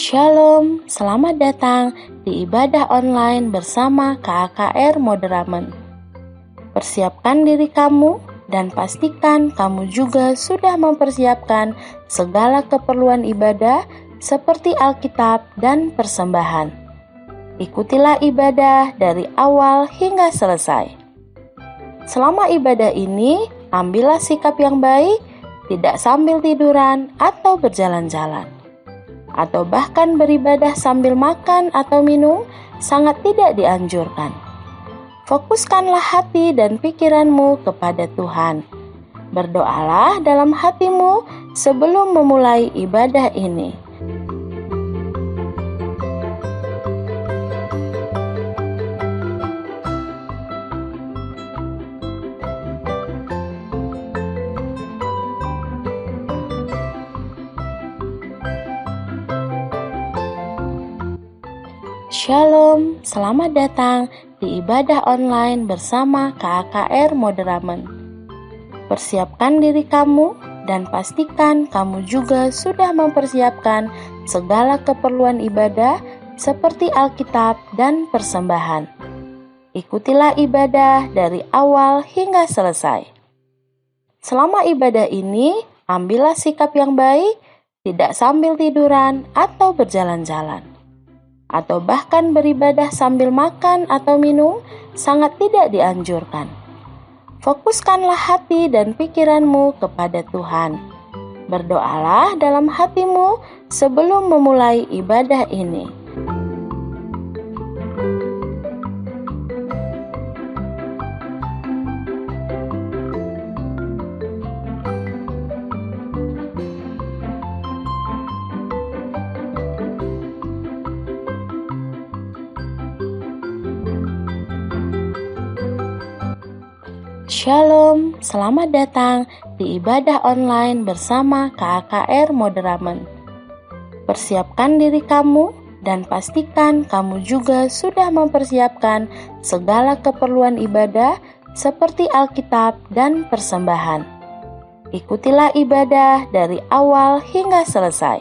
Shalom, selamat datang di ibadah online bersama KAKR Moderamen. Persiapkan diri kamu dan pastikan kamu juga sudah mempersiapkan segala keperluan ibadah seperti Alkitab dan persembahan. Ikutilah ibadah dari awal hingga selesai. Selama ibadah ini, ambillah sikap yang baik, tidak sambil tiduran atau berjalan-jalan, atau bahkan beribadah sambil makan atau minum sangat tidak dianjurkan. Fokuskanlah hati dan pikiranmu kepada Tuhan. Berdoalah dalam hatimu sebelum memulai ibadah ini. Shalom, selamat datang di ibadah online bersama KAKR Moderamen. Persiapkan diri kamu dan pastikan kamu juga sudah mempersiapkan segala keperluan ibadah seperti Alkitab dan persembahan. Ikutilah ibadah dari awal hingga selesai. Selama ibadah ini, ambillah sikap yang baik, tidak sambil tiduran atau berjalan-jalan, atau bahkan beribadah sambil makan atau minum sangat tidak dianjurkan. Fokuskanlah hati dan pikiranmu kepada Tuhan. Berdoalah dalam hatimu sebelum memulai ibadah ini. Shalom, selamat datang di ibadah online bersama KAKR Moderamen. Persiapkan diri kamu dan pastikan kamu juga sudah mempersiapkan segala keperluan ibadah seperti Alkitab dan persembahan. Ikutilah ibadah dari awal hingga selesai.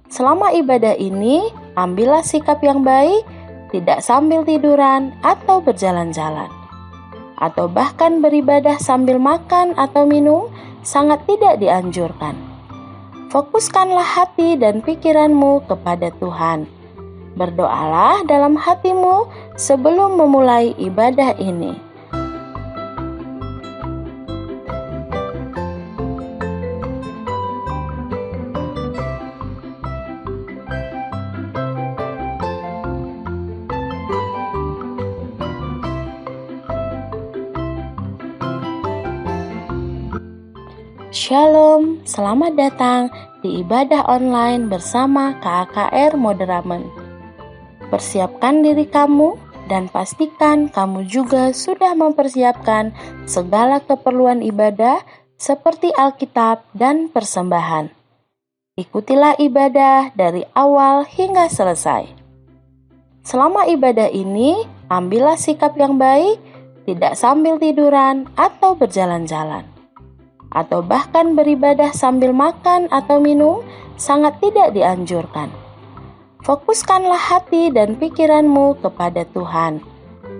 Selama ibadah ini, ambillah sikap yang baik, tidak sambil tiduran atau berjalan-jalan, atau bahkan beribadah sambil makan atau minum sangat tidak dianjurkan. Fokuskanlah hati dan pikiranmu kepada Tuhan. Berdoalah dalam hatimu sebelum memulai ibadah ini. Shalom, selamat datang di ibadah online bersama KAKR Moderamen. Persiapkan diri kamu dan pastikan kamu juga sudah mempersiapkan segala keperluan ibadah seperti Alkitab dan persembahan. Ikutilah ibadah dari awal hingga selesai. Selama ibadah ini, ambillah sikap yang baik, tidak sambil tiduran atau berjalan-jalan, atau bahkan beribadah sambil makan atau minum sangat tidak dianjurkan. Fokuskanlah hati dan pikiranmu kepada Tuhan.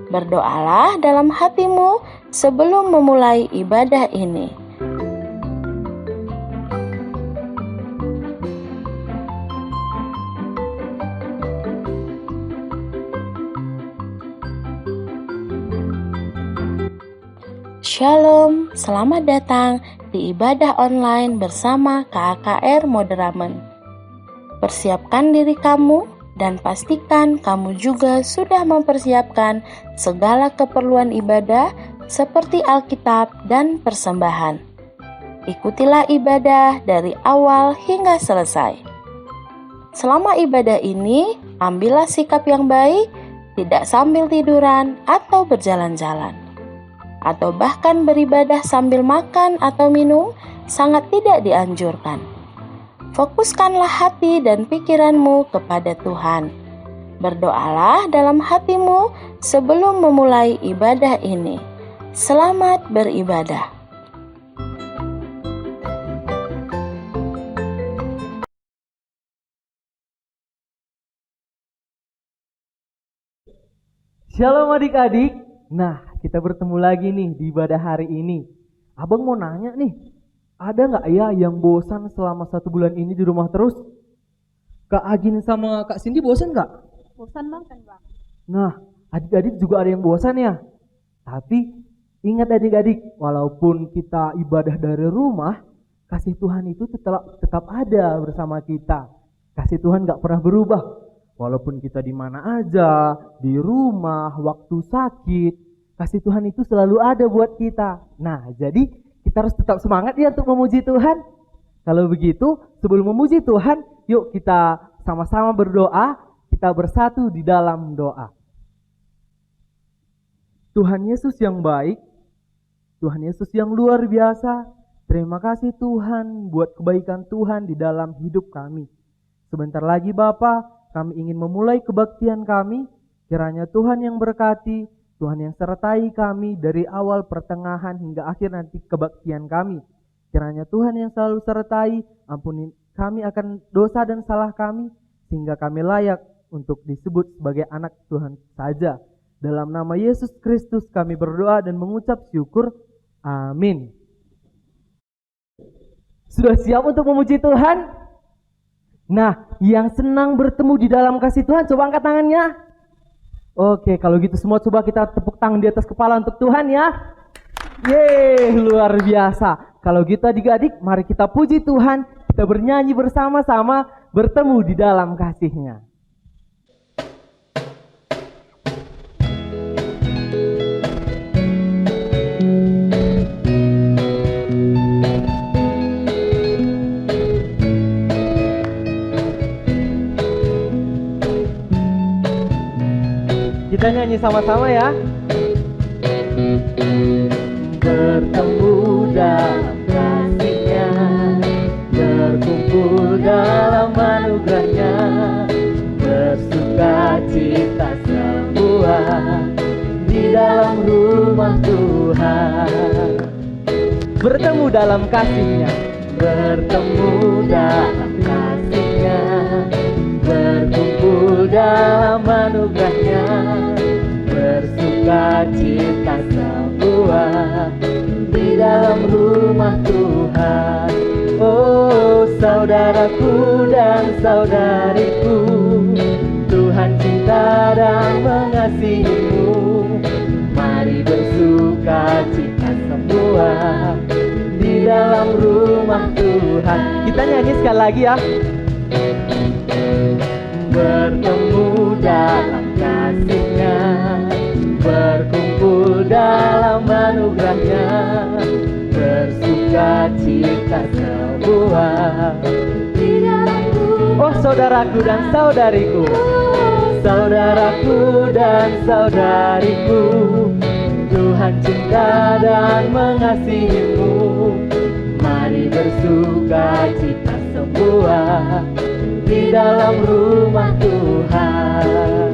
Berdoalah dalam hatimu sebelum memulai ibadah ini. Shalom, selamat datang di ibadah online bersama KAKR Moderamen. Persiapkan diri kamu dan pastikan kamu juga sudah mempersiapkan segala keperluan ibadah seperti Alkitab dan persembahan. Ikutilah ibadah dari awal hingga selesai. Selama ibadah ini, ambillah sikap yang baik, tidak sambil tiduran atau berjalan-jalan, atau bahkan beribadah sambil makan atau minum sangat tidak dianjurkan. Fokuskanlah hati dan pikiranmu kepada Tuhan. Berdoalah dalam hatimu sebelum memulai ibadah ini. Selamat beribadah. Shalom adik-adik. Nah, kita bertemu lagi nih di ibadah hari ini. Abang mau nanya nih, ada nggak ya yang bosan selama 1 bulan ini di rumah terus? Kak Agin sama Kak Cindy bosan nggak? Bosan banget Bang. Nah, adik-adik juga ada yang bosan ya. Tapi ingat adik-adik, walaupun kita ibadah dari rumah, kasih Tuhan itu tetap ada bersama kita. Kasih Tuhan nggak pernah berubah. Walaupun kita di mana aja, di rumah, waktu sakit, kasih Tuhan itu selalu ada buat kita. Nah, jadi kita harus tetap semangat ya untuk memuji Tuhan. Kalau begitu, sebelum memuji Tuhan, yuk kita sama-sama berdoa, kita bersatu di dalam doa. Tuhan Yesus yang baik, Tuhan Yesus yang luar biasa, terima kasih Tuhan buat kebaikan Tuhan di dalam hidup kami. Sebentar lagi Bapa, kami ingin memulai kebaktian kami, kiranya Tuhan yang berkati, Tuhan yang sertai kami dari awal, pertengahan, hingga akhir nanti kebaktian kami. Kiranya Tuhan yang selalu sertai, ampuni kami akan dosa dan salah kami, sehingga kami layak untuk disebut sebagai anak Tuhan saja. Dalam nama Yesus Kristus kami berdoa dan mengucap syukur. Amin. Sudah siap untuk memuji Tuhan? Nah, yang senang bertemu di dalam kasih Tuhan, coba angkat tangannya. Oke, kalau gitu semua coba kita tepuk tangan di atas kepala untuk Tuhan ya. Yeay, luar biasa. Kalau gitu adik-adik, mari kita puji Tuhan. Kita bernyanyi bersama-sama, bertemu di dalam kasih-Nya. Kita nyanyi sama-sama ya. Bertemu dalam kasih-Nya, berkumpul dalam anugerah-Nya, bersuka cita semua di dalam rumah Tuhan. Bertemu dalam kasih-Nya, bertemu dalam kasih-Nya, berkumpul dalam anugerah-Nya, bersuka cita semua di dalam rumah Tuhan. Oh saudaraku dan saudariku, Tuhan cinta dan mengasihimu. Mari bersuka cita semua di dalam rumah Tuhan. Kita nyanyi sekali lagi ya. Bertemu dalam kasih-Nya, berkumpul dalam anugerah-Nya, bersuka cita semua di dalam rumah. Oh saudaraku dan saudariku, saudaraku dan saudariku, Tuhan cinta dan mengasihimu. Mari bersuka cita semua di dalam rumah Tuhan.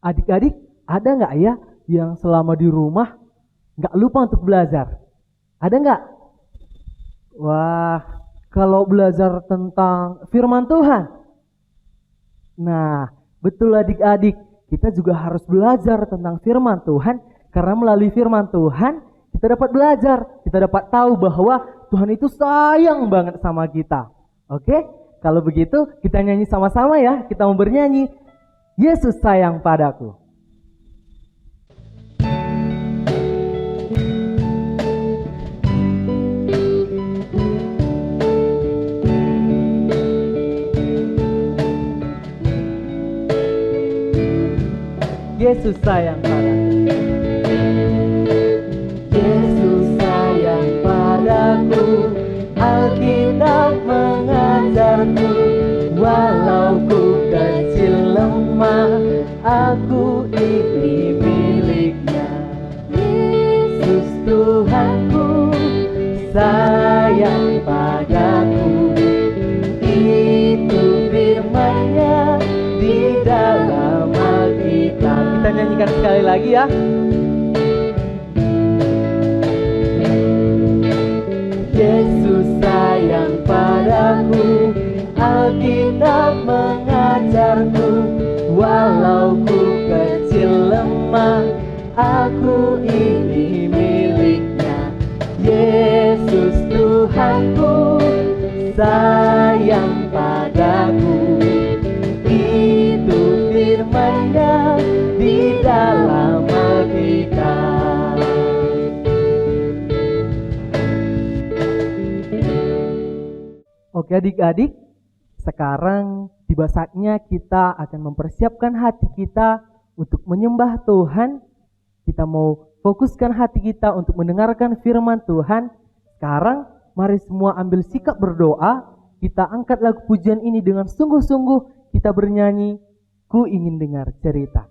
Adik-adik, ada nggak ya yang selama di rumah nggak lupa untuk belajar? Ada nggak? Wah, kalau belajar tentang firman Tuhan. Nah, betul adik-adik, kita juga harus belajar tentang firman Tuhan, karena melalui firman Tuhan kita dapat belajar, kita dapat tahu bahwa Tuhan itu sayang banget sama kita. Oke? Kalau begitu kita nyanyi sama-sama ya. Kita mau bernyanyi, Yesus sayang padaku. Yesus sayang padaku. Yesus sayang padaku, Alkitab mengajarku, walau ku kecil lemah, aku ini miliknya. Yesus Tuhanku sayang padaku, itu firman-Nya di dalam Alkitab. Kita nyanyikan sekali lagi ya. Yesus sayang padaku, Alkitab mengajarku, dalam kita. Oke adik-adik, sekarang tiba saatnya kita akan mempersiapkan hati kita untuk menyembah Tuhan. Kita mau fokuskan hati kita untuk mendengarkan firman Tuhan. Sekarang mari semua ambil sikap berdoa. Kita angkat lagu pujian ini dengan sungguh-sungguh. Kita bernyanyi, ku ingin dengar cerita.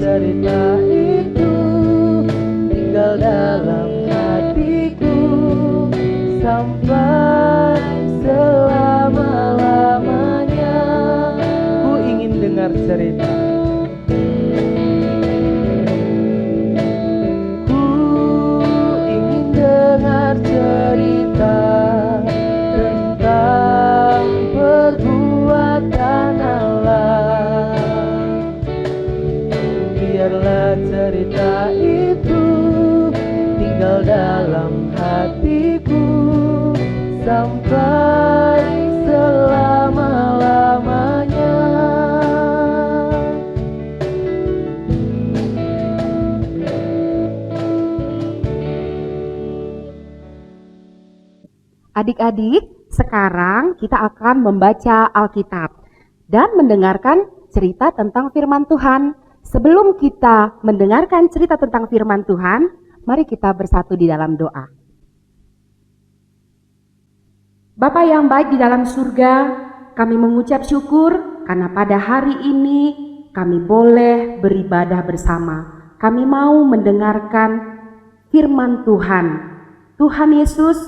Cerita itu tinggal dalam hatiku sampai selama-lamanya. Ku ingin dengar cerita. Ku ingin dengar cerita tentang perbuatan Allah. Biarlah cerita itu tinggal dalam hatiku sampai selama-lamanya. Adik-adik, sekarang kita akan membaca Alkitab dan mendengarkan cerita tentang firman Tuhan. Sebelum kita mendengarkan cerita tentang firman Tuhan, mari kita bersatu di dalam doa. Bapa yang baik di dalam surga, kami mengucap syukur karena pada hari ini kami boleh beribadah bersama. Kami mau mendengarkan firman Tuhan. Tuhan Yesus,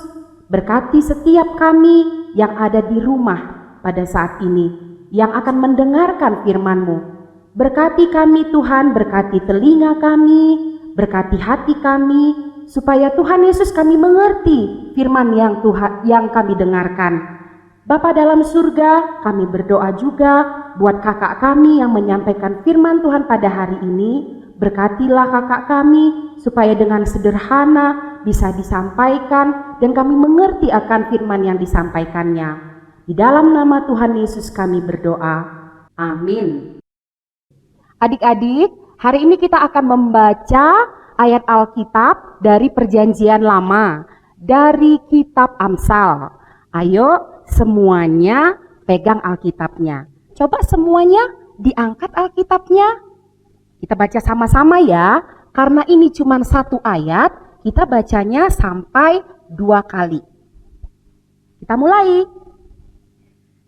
berkati setiap kami yang ada di rumah pada saat ini, yang akan mendengarkan firman-Mu. Berkati kami Tuhan, berkati telinga kami, berkati hati kami, supaya Tuhan Yesus kami mengerti firman yang kami dengarkan. Bapa dalam surga, kami berdoa juga buat kakak kami yang menyampaikan firman Tuhan pada hari ini. Berkatilah kakak kami, supaya dengan sederhana bisa disampaikan dan kami mengerti akan firman yang disampaikannya. Di dalam nama Tuhan Yesus kami berdoa. Amin. Adik-adik, hari ini kita akan membaca ayat Alkitab dari Perjanjian Lama, dari kitab Amsal. Ayo semuanya pegang Alkitabnya. Coba semuanya diangkat Alkitabnya. Kita baca sama-sama ya, karena ini cuma satu ayat, kita bacanya sampai 2 kali. Kita mulai.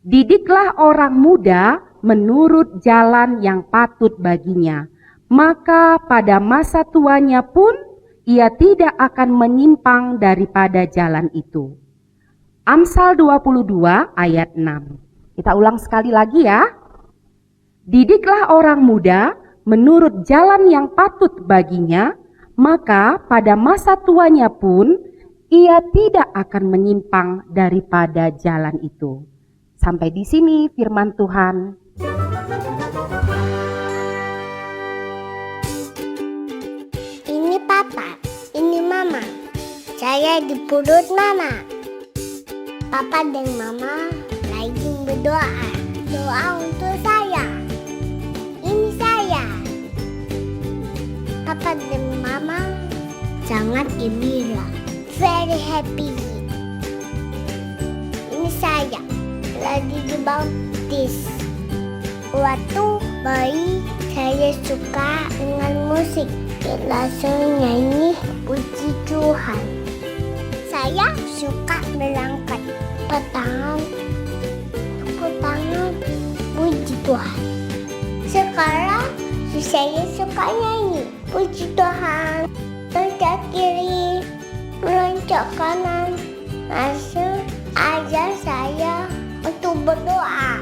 Didiklah orang muda menurut jalan yang patut baginya, maka pada masa tuanya pun ia tidak akan menyimpang daripada jalan itu. Amsal 22 ayat 6. Kita ulang sekali lagi ya. Didiklah orang muda menurut jalan yang patut baginya, maka pada masa tuanya pun ia tidak akan menyimpang daripada jalan itu. Sampai di sini firman Tuhan. Ini papa, ini mama. Saya di perut mama. Papa dan mama lagi berdoa. Doa untuk saya. Ini saya. Papa dan mama sangat gembira. Very happy. Ini saya lagi dibaptis. Waktu bayi saya suka dengan musik. Langsung nyanyi puji Tuhan. Saya suka melangkat tangan puji Tuhan. Sekarang saya suka nyanyi. Puji Tuhan. Loncat kiri, loncat kanan. Langsung ajar saya untuk berdoa.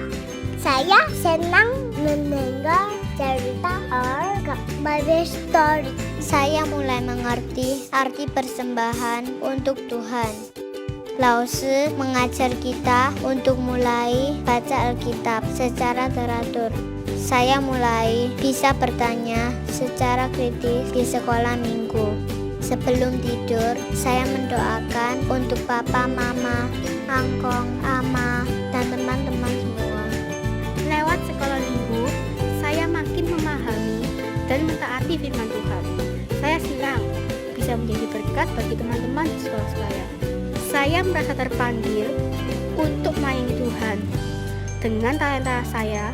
Saya senang mendengar cerita Bible Story. Saya mulai mengerti arti persembahan untuk Tuhan. Lause mengajar kita untuk mulai baca Alkitab secara teratur. Saya mulai bisa bertanya secara kritis di sekolah minggu. Sebelum tidur, saya mendoakan untuk papa, mama, angkong, ama, dan teman-teman semua. Lewat sekolah minggu, saya makin memahami dan mentaati firman Tuhan. Saya senang bisa menjadi berkat bagi teman-teman di sekolah saya. Saya merasa terpanggil untuk melayani Tuhan dengan talenta saya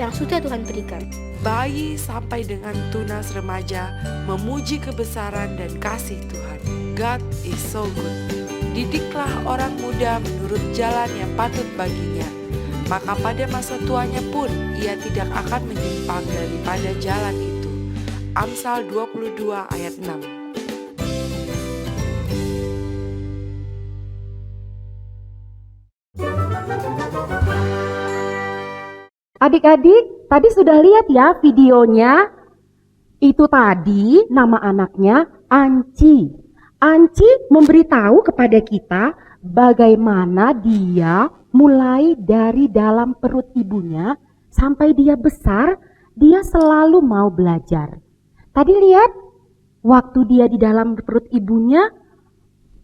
yang sudah Tuhan berikan. Bayi sampai dengan tunas remaja memuji kebesaran dan kasih Tuhan. God is so good. Didiklah orang muda menurut jalan yang patut baginya, maka pada masa tuanya pun ia tidak akan menyimpang daripada jalan itu. Amsal 22 ayat 6. Adik-adik, tadi sudah lihat ya videonya? Itu tadi nama anaknya Anci. Anci memberitahu kepada kita bagaimana dia mulai dari dalam perut ibunya sampai dia besar, dia selalu mau belajar. Tadi lihat, waktu dia di dalam perut ibunya,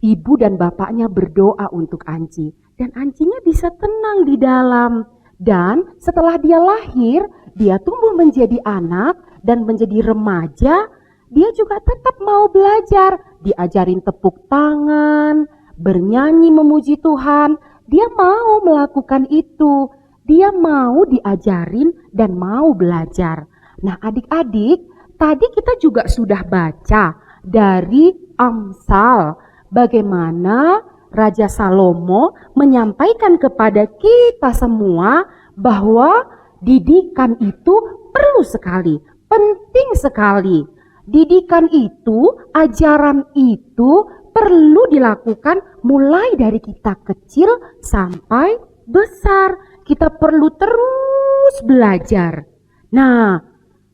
ibu dan bapaknya berdoa untuk Anci. Dan Ancinya bisa tenang di dalam. Dan setelah dia lahir, dia tumbuh menjadi anak dan menjadi remaja, dia juga tetap mau belajar. Diajarin tepuk tangan, bernyanyi memuji Tuhan, dia mau melakukan itu. Dia mau diajarin dan mau belajar. Nah adik-adik, tadi kita juga sudah baca dari Amsal bagaimana Raja Salomo menyampaikan kepada kita semua bahwa didikan itu perlu sekali, penting sekali. Didikan itu, ajaran itu perlu dilakukan mulai dari kita kecil sampai besar. Kita perlu terus belajar. Nah,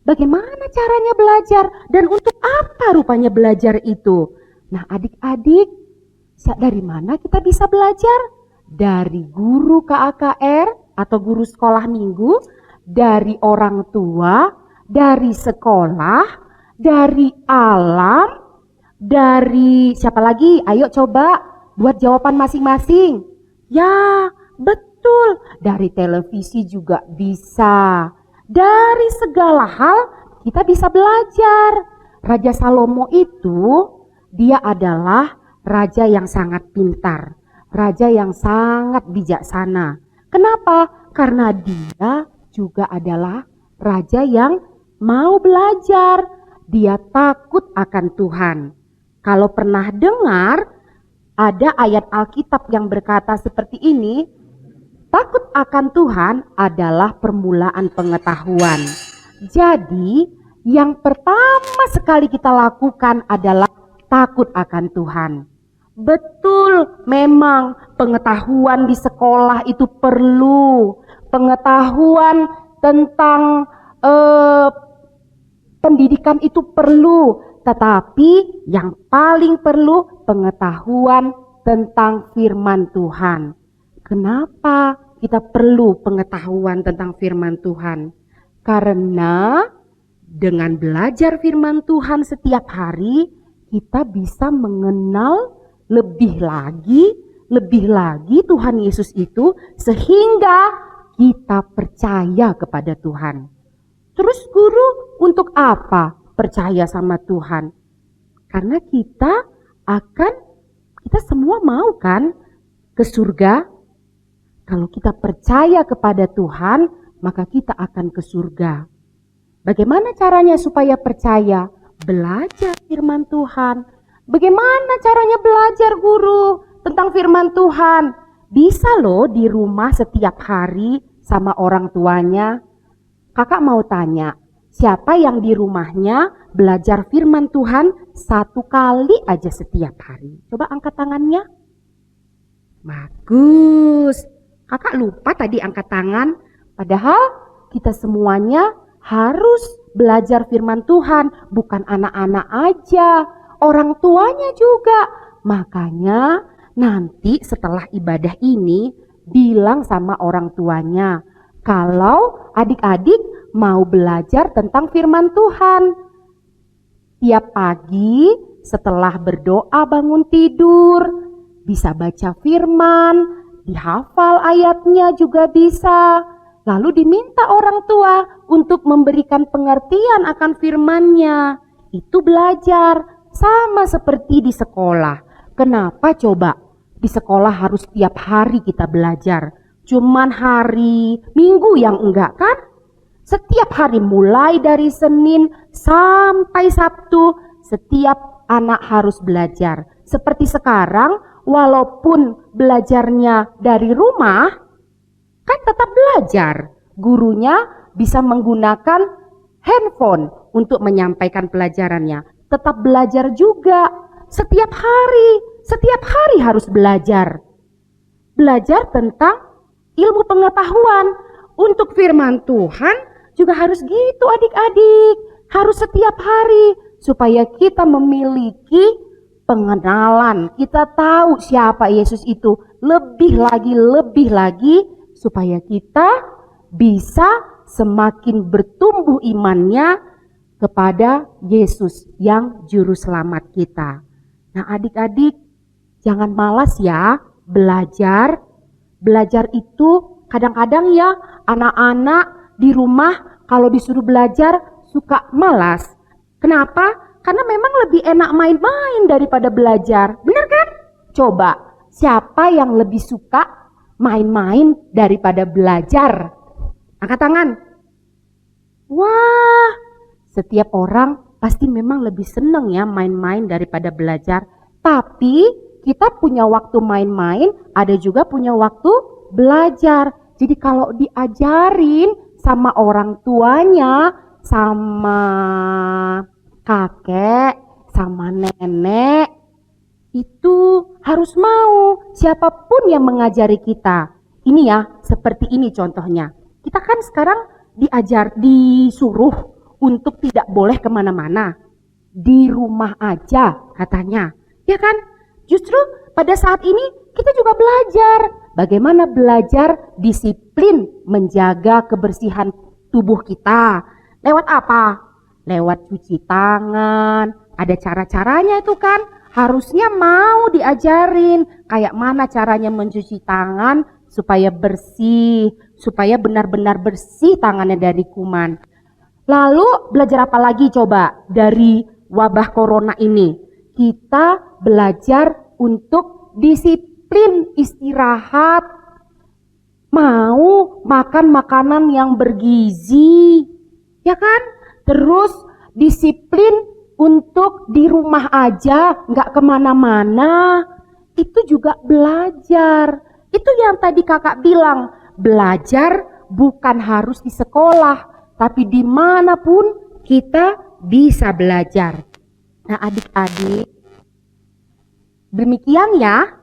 bagaimana caranya belajar dan untuk apa rupanya belajar itu? Nah, adik-adik, dari mana kita bisa belajar? Dari guru KAKR atau guru sekolah minggu, dari orang tua, dari sekolah, dari alam, dari siapa lagi? Ayo coba buat jawaban masing-masing. Ya, betul. Dari televisi juga bisa. Dari segala hal kita bisa belajar. Raja Salomo itu dia adalah raja yang sangat pintar, raja yang sangat bijaksana. Kenapa? Karena dia juga adalah raja yang mau belajar. Dia takut akan Tuhan. Kalau pernah dengar ada ayat Alkitab yang berkata seperti ini, takut akan Tuhan adalah permulaan pengetahuan. Jadi yang pertama sekali kita lakukan adalah takut akan Tuhan. Betul, memang pengetahuan di sekolah itu perlu. Pengetahuan tentang pendidikan itu perlu. Tetapi yang paling perlu pengetahuan tentang firman Tuhan. Kenapa kita perlu pengetahuan tentang firman Tuhan? Karena dengan belajar firman Tuhan setiap hari, kita bisa mengenal lebih lagi Tuhan Yesus itu sehingga kita percaya kepada Tuhan. Terus guru untuk apa percaya sama Tuhan? Karena kita semua mau kan ke surga. Kalau kita percaya kepada Tuhan, maka kita akan ke surga. Bagaimana caranya supaya percaya? Belajar firman Tuhan. Bagaimana caranya belajar guru tentang firman Tuhan? Bisa loh di rumah setiap hari sama orang tuanya. Kakak mau tanya, siapa yang di rumahnya belajar firman Tuhan 1 kali aja setiap hari? Coba angkat tangannya. Bagus. Kakak lupa tadi angkat tangan. Padahal kita semuanya harus belajar firman Tuhan. Bukan anak-anak aja, orang tuanya juga. Makanya nanti setelah ibadah ini bilang sama orang tuanya kalau adik-adik mau belajar tentang firman Tuhan. Tiap pagi setelah berdoa bangun tidur, bisa baca firman, dihafal ayatnya juga bisa. Lalu diminta orang tua untuk memberikan pengertian akan firman-Nya. Itu belajar, sama seperti di sekolah. Kenapa coba? Di sekolah harus tiap hari kita belajar. Cuman hari Minggu yang enggak kan? Setiap hari mulai dari Senin sampai Sabtu, setiap anak harus belajar. Seperti sekarang, walaupun belajarnya dari rumah, kan tetap belajar. Gurunya bisa menggunakan handphone untuk menyampaikan pelajarannya. Tetap belajar juga. Setiap hari harus belajar. Belajar tentang ilmu pengetahuan. Untuk firman Tuhan juga harus gitu adik-adik. Harus setiap hari supaya kita memiliki pengenalan. Kita tahu siapa Yesus itu. Lebih lagi supaya kita bisa semakin bertumbuh imannya kepada Yesus yang juru selamat kita. Nah adik-adik, jangan malas ya belajar. Belajar itu kadang-kadang ya anak-anak di rumah kalau disuruh belajar suka malas. Kenapa? Karena memang lebih enak main-main daripada belajar. Benar kan? Coba, siapa yang lebih suka main-main daripada belajar? Angkat tangan. Wah, setiap orang pasti memang lebih senang ya main-main daripada belajar. Tapi kita punya waktu main-main, ada juga punya waktu belajar. Jadi kalau diajarin sama orang tuanya, sama kakek, sama nenek, itu harus mau siapapun yang mengajari kita. Ini ya, seperti ini contohnya. Kita kan sekarang disuruh untuk tidak boleh kemana-mana. Di rumah aja katanya. Ya kan? Justru pada saat ini kita juga belajar. Bagaimana belajar disiplin menjaga kebersihan tubuh kita. Lewat apa? Lewat cuci tangan. Ada cara-caranya itu kan. Harusnya mau diajarin. Kayak mana caranya mencuci tangan supaya bersih. Supaya benar-benar bersih tangannya dari kuman. Lalu belajar apa lagi coba dari wabah corona ini? Kita belajar untuk disiplin istirahat. Mau makan makanan yang bergizi. Ya kan? Terus disiplin untuk di rumah aja, nggak kemana-mana. Itu juga belajar. Itu yang tadi kakak bilang. Belajar bukan harus di sekolah. Tapi dimanapun kita bisa belajar. Nah adik-adik, demikian ya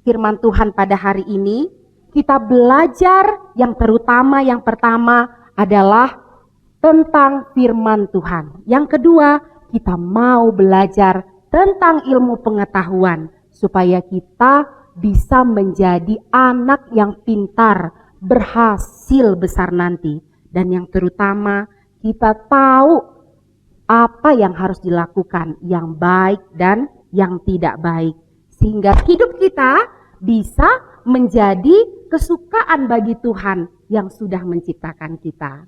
firman Tuhan pada hari ini. Kita belajar yang pertama adalah tentang firman Tuhan. Yang kedua, kita mau belajar tentang ilmu pengetahuan. Supaya kita bisa menjadi anak yang pintar, berhasil besar nanti. Dan yang terutama, kita tahu apa yang harus dilakukan, yang baik dan yang tidak baik. Sehingga hidup kita bisa menjadi kesukaan bagi Tuhan yang sudah menciptakan kita.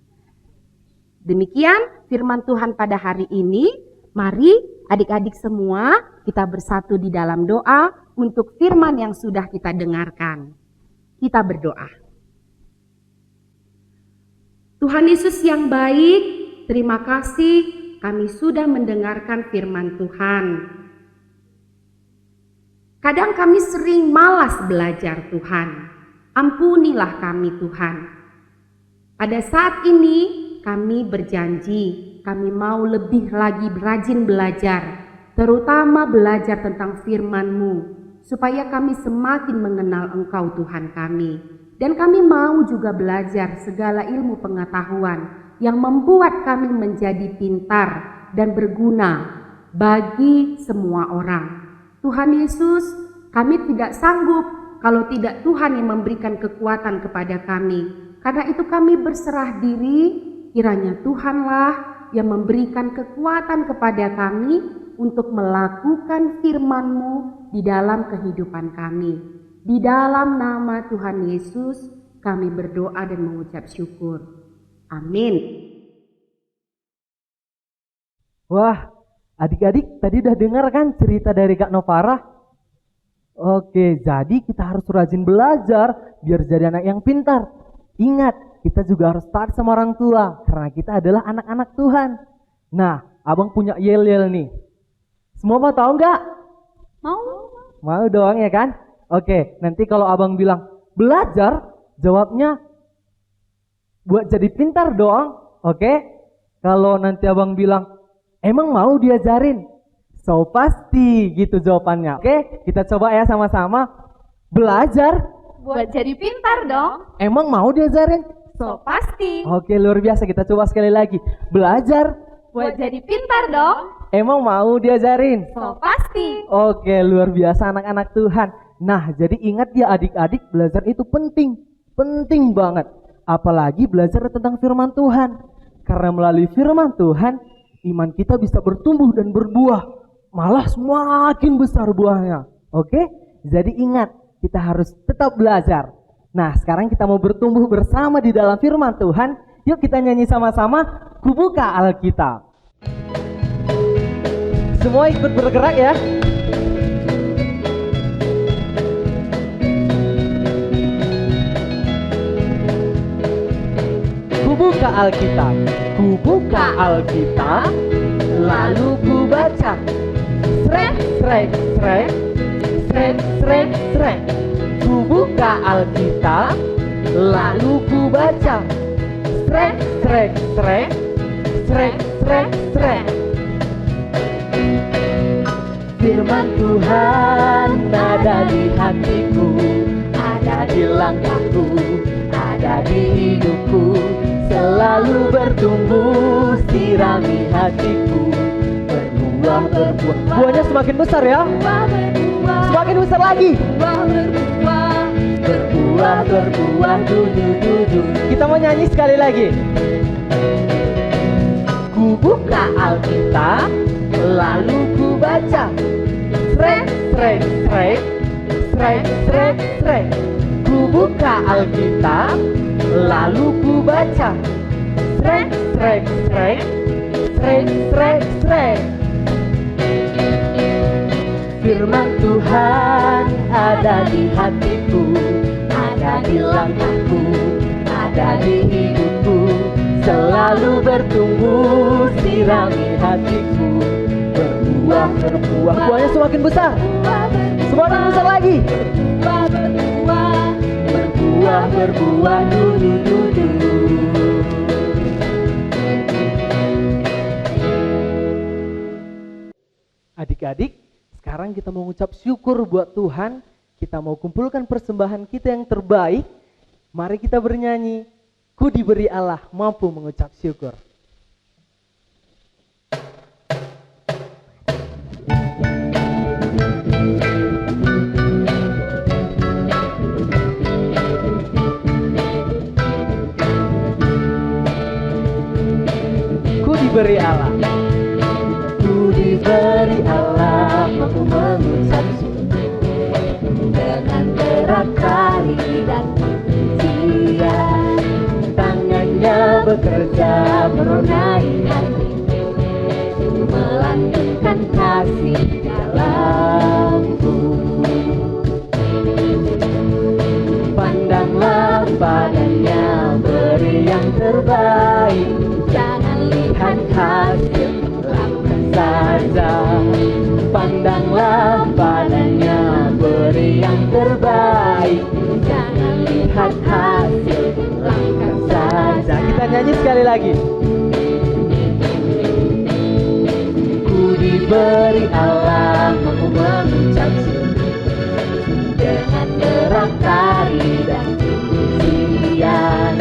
Demikian firman Tuhan pada hari ini. Mari adik-adik semua kita bersatu di dalam doa untuk firman yang sudah kita dengarkan. Kita berdoa. Tuhan Yesus yang baik, terima kasih kami sudah mendengarkan firman Tuhan. Kadang kami sering malas belajar Tuhan. Ampunilah kami Tuhan. Pada saat ini kami berjanji kami mau lebih lagi rajin belajar, terutama belajar tentang firman-Mu, supaya kami semakin mengenal Engkau Tuhan kami. Dan kami mau juga belajar segala ilmu pengetahuan yang membuat kami menjadi pintar dan berguna bagi semua orang. Tuhan Yesus, kami tidak sanggup kalau tidak Tuhan yang memberikan kekuatan kepada kami. Karena itu kami berserah diri, kiranya Tuhanlah yang memberikan kekuatan kepada kami untuk melakukan firman-Mu di dalam kehidupan kami. Di dalam nama Tuhan Yesus kami berdoa dan mengucap syukur. Amin. Wah, adik-adik tadi udah dengar kan cerita dari Kak Novara? Oke, jadi kita harus rajin belajar biar jadi anak yang pintar. Ingat, kita juga harus taat sama orang tua karena kita adalah anak-anak Tuhan. Nah, abang punya yel-yel nih. Semua mau tahu nggak? Mau? Mau dong ya kan? Oke, nanti kalau abang bilang belajar, jawabnya buat jadi pintar dong. Oke? Kalau nanti abang bilang emang mau diajarin? So pasti gitu jawabannya. Oke, kita coba ya sama-sama. Belajar Buat jadi pintar dong. emang mau diajarin? So pasti. Oke, luar biasa. Kita coba sekali lagi. Belajar Buat jadi pintar dong. emang mau diajarin? So pasti. Oke, luar biasa anak-anak Tuhan. Nah, jadi ingat ya adik-adik, belajar itu penting. Penting banget. Apalagi belajar tentang firman Tuhan. Karena melalui firman Tuhan, iman kita bisa bertumbuh dan berbuah. Malah semakin besar buahnya. Oke? Jadi ingat, kita harus tetap belajar. Nah, sekarang kita mau bertumbuh bersama di dalam firman Tuhan. Yuk kita nyanyi sama-sama, Ku buka Alkitab. Semua ikut bergerak ya. Ku buka Alkitab, ku buka Alkitab, lalu ku baca. Srek, srek, srek, srek, srek, srek. Ku buka Alkitab, lalu ku baca. Srek, srek, srek, srek, srek, srek. Firman Tuhan ada di hatiku, ada di langkahku, ada di hidupku. Selalu bertumbuh, sirami hatiku. Berbuah, berbuah. Buahnya semakin besar ya. Semakin besar lagi. Berbuah, berbuah, dudu. Kita mau nyanyi sekali lagi. Ku buka Alkitab, lalu ku baca. Srek, srek, srek, srek, srek, srek. Ku buka Alkitab, lalu ku baca. Srek, srek, srek, srek, srek, srek. Firman Tuhan ada di hatiku, ada di langkahku, ada di hidupku. Selalu bertumbuh, sirami hatiku. Berbuah, berbuah. Buahnya semakin besar. Semakin besar lagi. Berbuah, berbuah, dudu. Adik-adik, sekarang kita mau mengucap syukur buat Tuhan. Kita mau kumpulkan persembahan kita yang terbaik. Mari kita bernyanyi, Ku diberi Allah mampu mengucap syukur. Ku diberi Allah. Ku diberi Allah mampu mengucap syukur dengan berat kali dan pujian. Tangannya bekerja meronai hati, melantunkan kasih dalamku. Pandanglah padanya, beri yang terbaik. Jangan lihat hasil, lakukan saja. Pandanglah padanya, beri yang terbaik. Jangan lihat hasil, lakukan saja. Kita nyanyi nyanyi sekali lagi. Ku diberi Allah mampu mengucap syukur dengan berangkari dan pujian.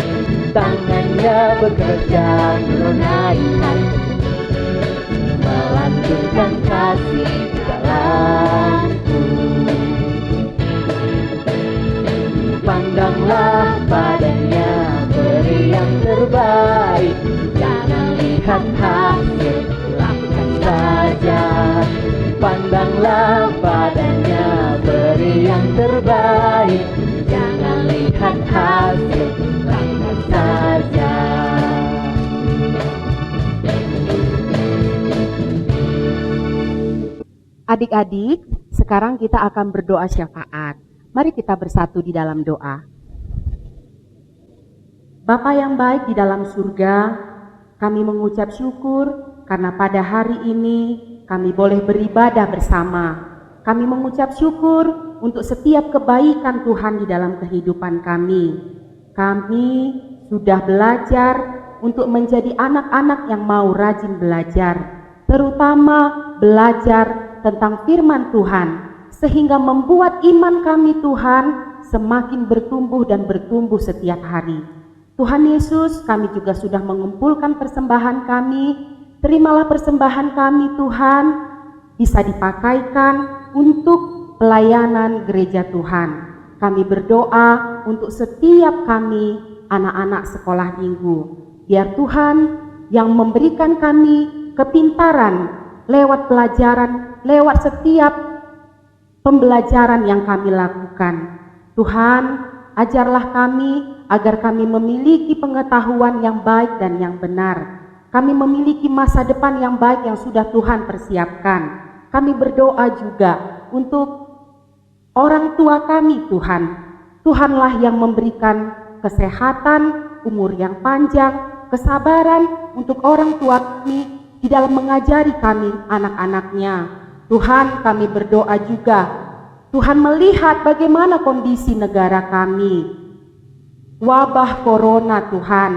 Tangannya bekerja menunaikan, melantunkan kasih dalamku. Pandanglah padanya, beri yang terbaik, jangan lihat hasil, lakukan saja. Pandanglah padanya, beri yang terbaik, jangan lihat hasil, lakukan saja. Adik-adik, sekarang kita akan berdoa syafaat. Mari kita bersatu di dalam doa. Bapa yang baik di dalam surga, kami mengucap syukur karena pada hari ini kami boleh beribadah bersama. Kami mengucap syukur untuk setiap kebaikan Tuhan di dalam kehidupan kami. Kami sudah belajar untuk menjadi anak-anak yang mau rajin belajar, terutama belajar tentang firman Tuhan, sehingga membuat iman kami Tuhan semakin bertumbuh dan bertumbuh setiap hari. Tuhan Yesus, kami juga sudah mengumpulkan persembahan kami. Terimalah persembahan kami Tuhan, bisa dipakaikan untuk pelayanan gereja Tuhan. Kami berdoa untuk setiap kami anak-anak sekolah minggu. Biar Tuhan yang memberikan kami kepintaran lewat pelajaran, lewat setiap pembelajaran yang kami lakukan. Tuhan, ajarlah kami agar kami memiliki pengetahuan yang baik dan yang benar. Kami memiliki masa depan yang baik yang sudah Tuhan persiapkan. Kami berdoa juga untuk orang tua kami Tuhan. Tuhanlah yang memberikan kesehatan, umur yang panjang, kesabaran untuk orang tua kami di dalam mengajari kami anak-anaknya. Tuhan, kami berdoa juga, Tuhan melihat bagaimana kondisi negara kami. Wabah corona Tuhan,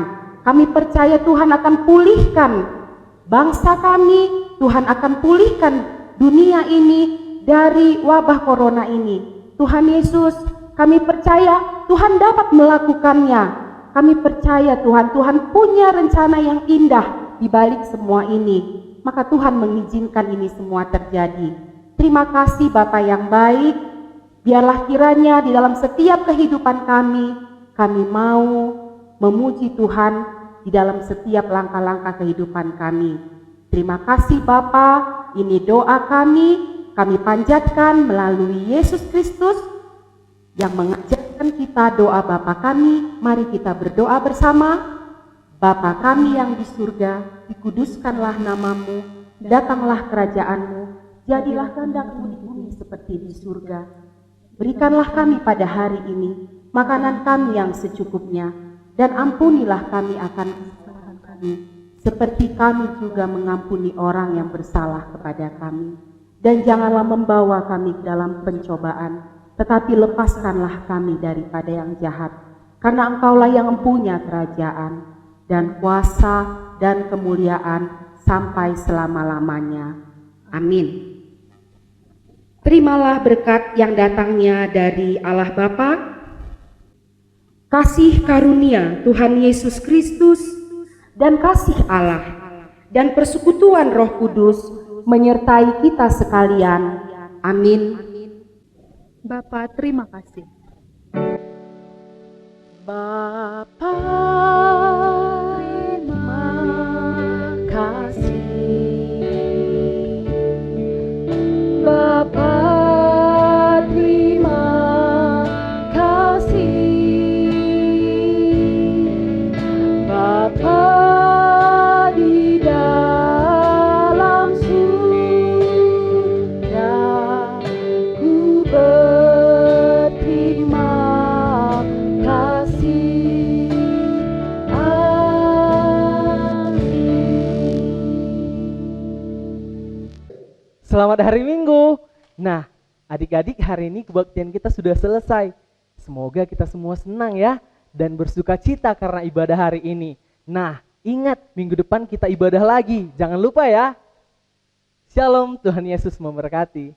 kami percaya Tuhan akan pulihkan bangsa kami, Tuhan akan pulihkan dunia ini dari wabah corona ini. Tuhan Yesus, kami percaya Tuhan dapat melakukannya. Kami percaya Tuhan punya rencana yang indah di balik semua ini. Maka Tuhan mengizinkan ini semua terjadi. Terima kasih Bapa yang baik. Biarlah kiranya di dalam setiap kehidupan kami mau memuji Tuhan di dalam setiap langkah-langkah kehidupan kami. Terima kasih Bapa, ini doa kami panjatkan melalui Yesus Kristus yang mengajarkan kita doa Bapa kami. Mari kita berdoa bersama. Bapa kami yang di surga, dikuduskanlah namamu, datanglah kerajaanmu, jadilah kehendakmu di bumi seperti di surga. Berikanlah kami pada hari ini makanan kami yang secukupnya, dan ampunilah kami akan kesalahan kami, seperti kami juga mengampuni orang yang bersalah kepada kami. Dan janganlah membawa kami ke dalam pencobaan, tetapi lepaskanlah kami daripada yang jahat, karena Engkaulah yang mempunyai kerajaan dan kuasa dan kemuliaan sampai selama-lamanya. Amin. Terimalah berkat yang datangnya dari Allah Bapa, kasih karunia Tuhan Yesus Kristus, dan kasih Allah, dan persekutuan Roh Kudus menyertai kita sekalian. Amin. Bapa, terima kasih. Bapa, terima kasih. Bapa, terima kasih. Bapa di dalam surga, ku berterima kasih. Selamat hari Minggu. Nah, adik-adik, hari ini kebaktian kita sudah selesai. Semoga kita semua senang ya dan bersuka cita karena ibadah hari ini. Nah, ingat minggu depan kita ibadah lagi. Jangan lupa ya. Shalom, Tuhan Yesus memberkati.